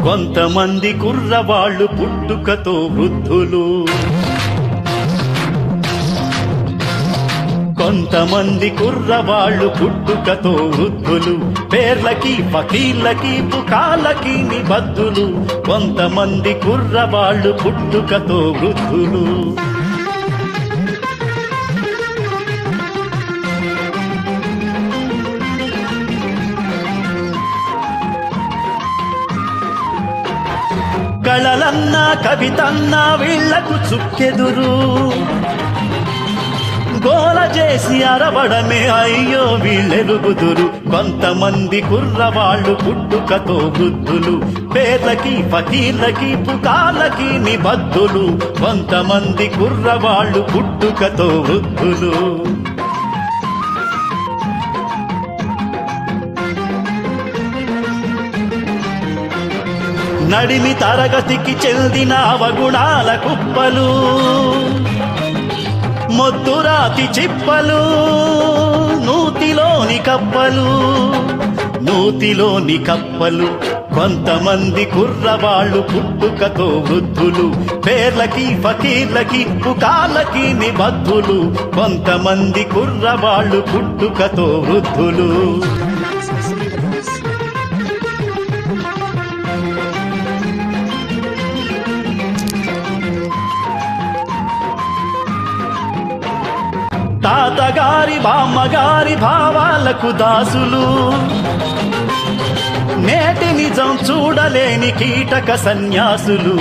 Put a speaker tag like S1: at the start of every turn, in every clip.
S1: కొంతమంది కుర్రవాళ్ళు పుట్టుకతో వృద్ధులు, కొంతమంది కుర్రవాళ్ళు పుట్టుకతో వృద్ధులు, పేర్లకి ఫకీర్లకి పుకాలకి నిబద్ధులు. కొంతమంది కుర్రవాళ్ళు పుట్టుకతో వృద్ధులు. కళలన్నా కవితన్నా వీళ్లకు చుక్కెదురు, గోల చేసి అరవడమే అయ్యో వీళ్ళెరుగుదురు. కొంతమంది కుర్రవాళ్ళు పుట్టుకతో వృద్ధులు, పేర్లకి ఫకీర్లకి పుకాలకి నిబద్ధులు. కొంతమంది కుర్రవాళ్ళు పుట్టుకతో వృద్ధులు. నడిమి తరగతికి చెందిన అవగుణాల కుప్పలు, మొద్దురాతి చిప్పలు, నూతిలోని కప్పలు, నూతిలోని కప్పలు. కొంతమంది కుర్రవాళ్ళు పుట్టుకతో వృద్ధులు, పేర్లకి ఫకీర్లకి పుకాలకి నిబద్ధులు. కొంతమంది కుర్రవాళ్ళు పుట్టుకతో వృద్ధులు. తాతగారి బామ్మగారి భావాలకు దాసులు, నేటి నిజం చూడలేని కీటక సన్యాసులు.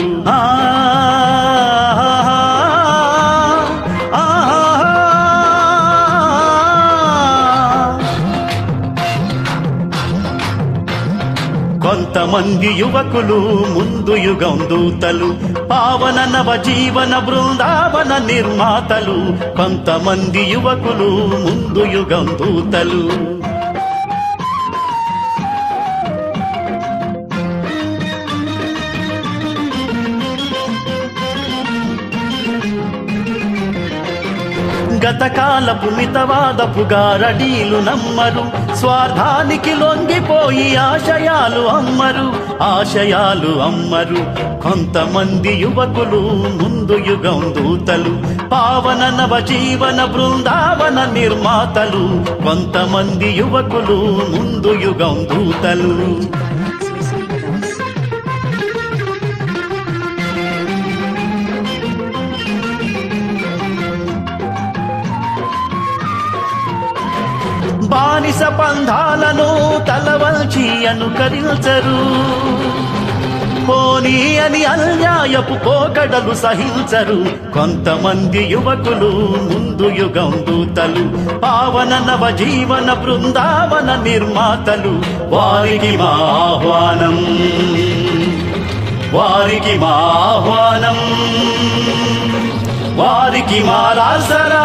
S1: కొంతమంది యువకులు ముందు యుగం దూతలు, పావన నవ జీవన బృందావన నిర్మాతలు. కొంతమంది యువకులు ముందు యుగం దూతలు. గతకాలపు మితవాదపు గారడీలు నమ్మరు, స్వార్థానికి లొంగిపోయి ఆశయాలు అమ్మరు, ఆశయాలు అమ్మరు. కొంతమంది యువకులు ముందు యుగం దూతలు, పావన నవ జీవన బృందావన నిర్మాతలు. కొంతమంది యువకులు ముందు యుగం దూతలు. బానిస పంధాలను తలవంచి అనుకరించరు, పోనీ అని అన్యాయపు పోకడలు సహించరు. కొంతమంది యువకులు ముందు యుగం దూతలు, పావన నవ జీవన బృందావన నిర్మాతలు. వారికి మా ఆహ్వానం, వారికి మా ఆహ్వానం, వారికి మా రాసరా.